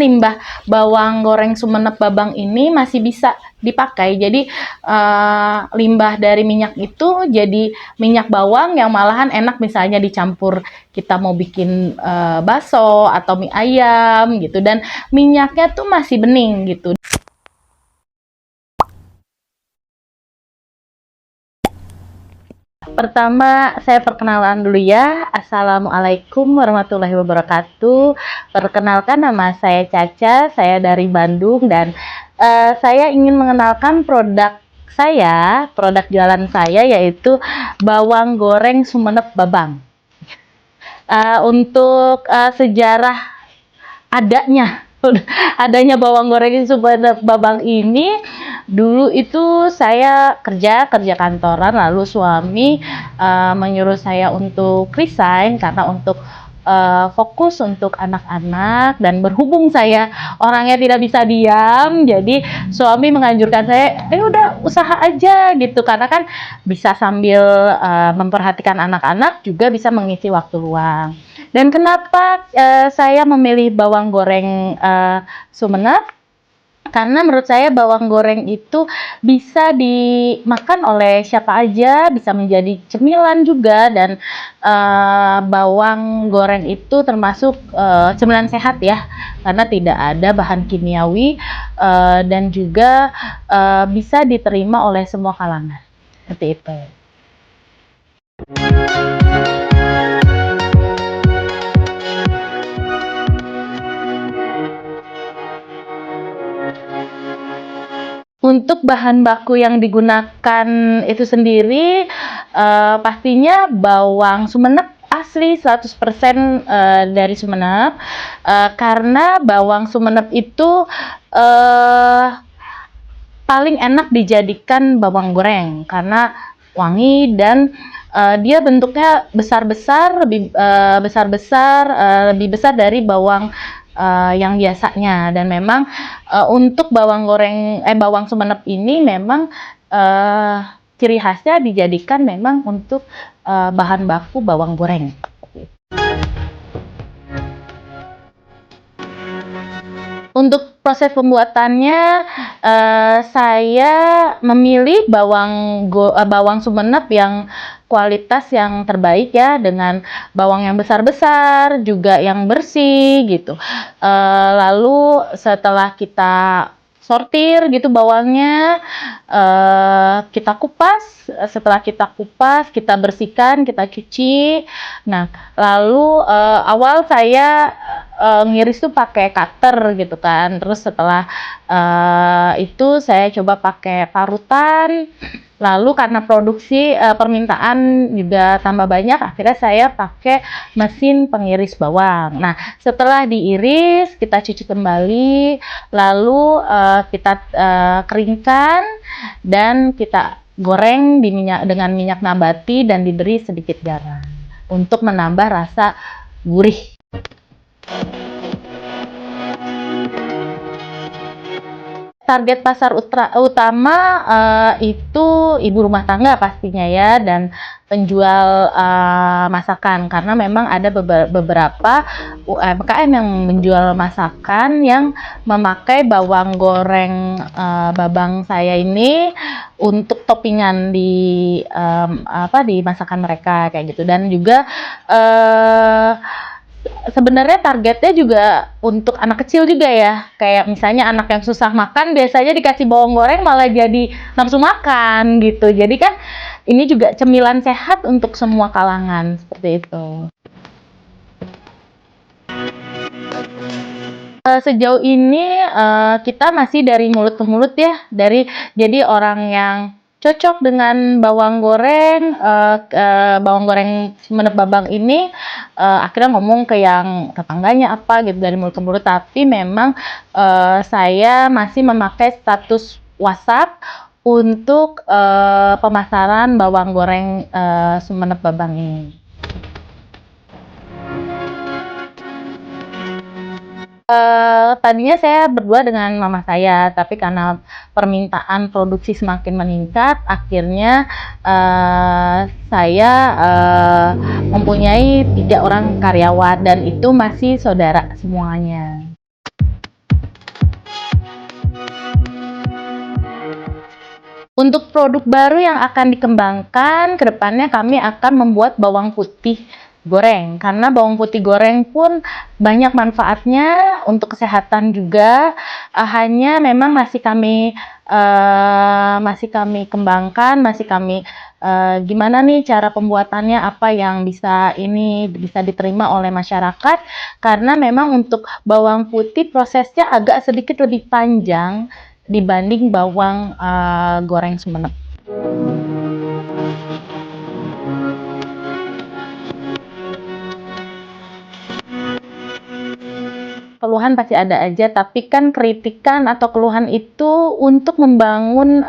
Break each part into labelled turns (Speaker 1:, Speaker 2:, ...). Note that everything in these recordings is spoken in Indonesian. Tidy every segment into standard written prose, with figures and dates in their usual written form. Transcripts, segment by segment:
Speaker 1: limbah bawang goreng Sumeneb Babang ini masih bisa dipakai. Jadi limbah dari minyak itu jadi minyak bawang yang malahan enak misalnya dicampur kita mau bikin bakso atau mie ayam gitu, dan minyaknya tuh masih bening gitu. Pertama, saya perkenalan dulu ya. Assalamualaikum warahmatullahi wabarakatuh. Perkenalkan, nama saya Caca, saya dari Bandung, dan saya ingin mengenalkan produk jualan saya, yaitu bawang goreng Sumeneb Babang. Untuk sejarah adanya bawang goreng Sumeneb Babang ini, dulu itu saya kerja kantoran, lalu suami menyuruh saya untuk resign karena untuk fokus untuk anak-anak, dan berhubung saya orangnya tidak bisa diam, jadi suami menganjurkan saya udah usaha aja gitu, karena kan bisa sambil memperhatikan anak-anak juga bisa mengisi waktu luang. Dan kenapa saya memilih bawang goreng Sumeneb? Karena menurut saya bawang goreng itu bisa dimakan oleh siapa aja, bisa menjadi cemilan juga, dan bawang goreng itu termasuk cemilan sehat ya, karena tidak ada bahan kimiawi, dan juga bisa diterima oleh semua kalangan. Seperti itu. Untuk bahan baku yang digunakan itu sendiri, pastinya bawang Sumeneb asli 100% dari Sumeneb, karena bawang Sumeneb itu paling enak dijadikan bawang goreng karena wangi, dan dia bentuknya besar-besar, lebih besar dari bawang yang biasanya. Dan memang untuk bawang Sumeneb ini memang ciri khasnya dijadikan memang untuk bahan baku bawang goreng. Untuk proses pembuatannya, saya memilih bawang Sumeneb yang kualitas yang terbaik ya, dengan bawang yang besar-besar, juga yang bersih gitu. Lalu setelah kita sortir gitu bawangnya, kita kupas. Setelah kita kupas, kita bersihkan, kita cuci. Nah, lalu awal saya ngiris tuh pakai cutter gitu kan. Terus setelah itu saya coba pakai parutan. Lalu karena produksi permintaan juga tambah banyak, akhirnya saya pakai mesin pengiris bawang. Nah, setelah diiris, kita cuci kembali, lalu kita keringkan, dan kita goreng dengan minyak nabati dan diberi sedikit garam untuk menambah rasa gurih. Target pasar utama itu ibu rumah tangga pastinya ya, dan penjual masakan, karena memang ada beberapa UMKM yang menjual masakan yang memakai bawang goreng Babang saya ini untuk toppingan di masakan mereka kayak gitu. Dan juga sebenarnya targetnya juga untuk anak kecil juga ya, kayak misalnya anak yang susah makan biasanya dikasih bawang goreng malah jadi nafsu makan gitu. Jadi kan ini juga cemilan sehat untuk semua kalangan, seperti itu. Sejauh ini kita masih dari mulut ke mulut ya, jadi orang yang cocok dengan bawang goreng Sumeneb Babang ini akhirnya ngomong ke yang tetangganya apa gitu, dari mulut ke mulut. Tapi memang saya masih memakai status WhatsApp untuk pemasaran bawang goreng Sumeneb Babang ini. Tadinya saya berdua dengan mama saya, tapi karena permintaan produksi semakin meningkat, akhirnya saya mempunyai 3 orang karyawan, dan itu masih saudara semuanya. Untuk produk baru yang akan dikembangkan, ke depannya kami akan membuat bawang putih goreng. Karena bawang putih goreng pun banyak manfaatnya untuk kesehatan juga. Hanya memang masih kami kembangkan, masih kami gimana nih cara pembuatannya, apa yang bisa diterima oleh masyarakat. Karena memang untuk bawang putih prosesnya agak sedikit lebih panjang dibanding bawang goreng Sumenep. Keluhan pasti ada aja, tapi kan kritikan atau keluhan itu untuk membangun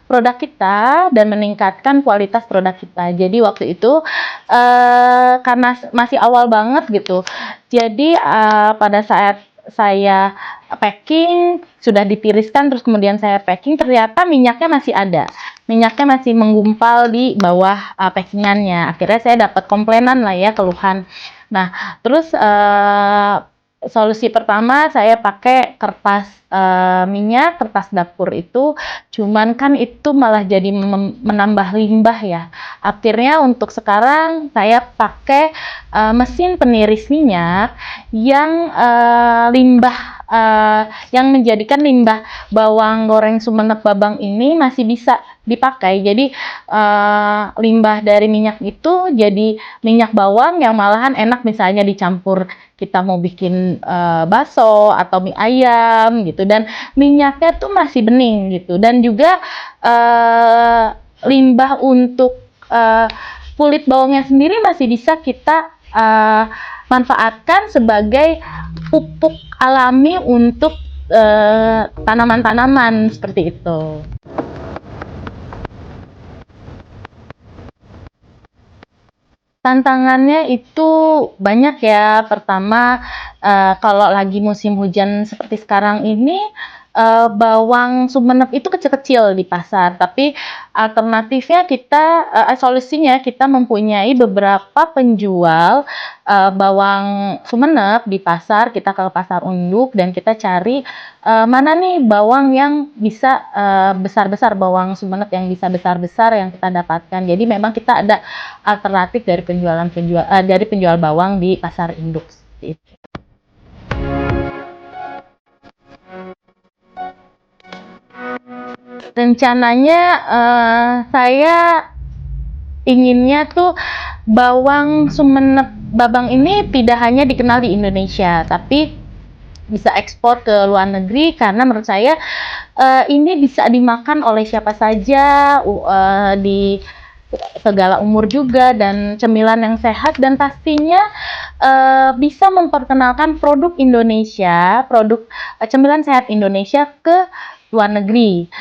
Speaker 1: produk kita dan meningkatkan kualitas produk kita. Jadi waktu itu karena masih awal banget gitu, jadi pada saat saya packing sudah ditiriskan, terus kemudian saya packing, ternyata minyaknya masih ada. Minyaknya masih menggumpal di bawah packingannya. Akhirnya saya dapat komplainan lah ya, keluhan. Nah, terus solusi pertama saya pakai kertas minyak, kertas dapur itu, cuman kan itu malah jadi menambah limbah ya. Akhirnya untuk sekarang saya pakai mesin peniris minyak yang yang menjadikan limbah bawang goreng Sumenep Babang ini masih bisa dipakai. Jadi limbah dari minyak itu jadi minyak bawang yang malahan enak misalnya dicampur kita mau bikin bakso atau mie ayam gitu, dan minyaknya tuh masih bening gitu, dan juga limbah untuk kulit bawangnya sendiri masih bisa kita manfaatkan sebagai pupuk alami untuk tanaman-tanaman seperti itu. Tantangannya itu banyak ya. Pertama, kalau lagi musim hujan seperti sekarang ini, bawang Sumenep itu kecil-kecil di pasar, tapi alternatifnya solusinya kita mempunyai beberapa penjual bawang Sumenep di pasar. Kita ke pasar induk dan kita cari mana nih bawang yang bisa besar-besar, bawang Sumenep yang bisa besar-besar yang kita dapatkan. Jadi memang kita ada alternatif dari penjual bawang di pasar induk seperti itu. Rencananya saya inginnya tuh bawang Sumenep Babang ini tidak hanya dikenal di Indonesia, tapi bisa ekspor ke luar negeri, karena menurut saya ini bisa dimakan oleh siapa saja di segala umur juga, dan cemilan yang sehat, dan pastinya bisa memperkenalkan produk Indonesia, produk cemilan sehat Indonesia ke luar negeri,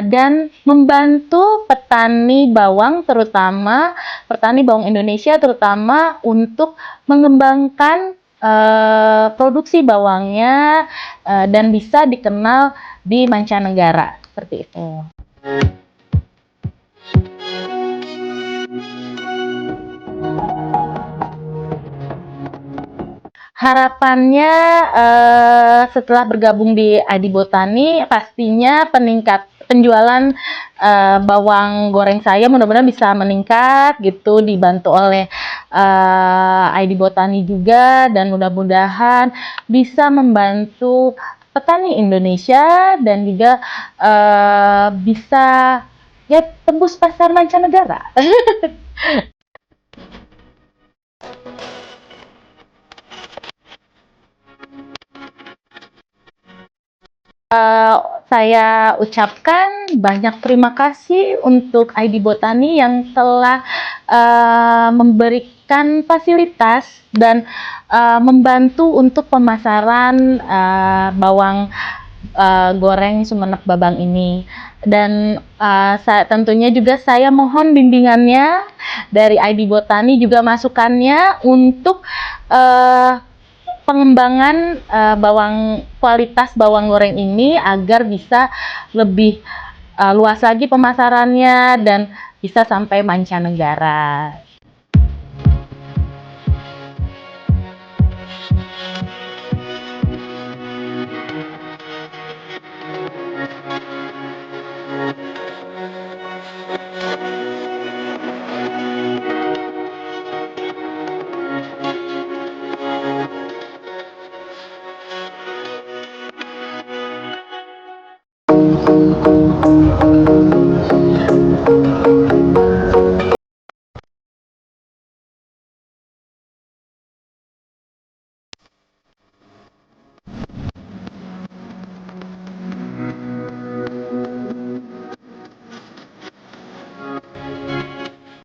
Speaker 1: dan membantu petani bawang Indonesia terutama untuk mengembangkan produksi bawangnya dan bisa dikenal di mancanegara seperti itu. Harapannya setelah bergabung di ID Botani, pastinya penjualan bawang goreng saya mudah-mudahan bisa meningkat gitu, dibantu oleh ID Botani juga, dan mudah-mudahan bisa membantu petani Indonesia dan juga bisa ya tembus pasar mancanegara. Saya ucapkan banyak terima kasih untuk ID Botani yang telah memberikan fasilitas dan membantu untuk pemasaran bawang goreng Sumenep Babang ini. Dan tentunya juga saya mohon bimbingannya dari ID Botani, juga masukannya untuk pengembangan kualitas bawang goreng ini agar bisa lebih luas lagi pemasarannya dan bisa sampai mancanegara.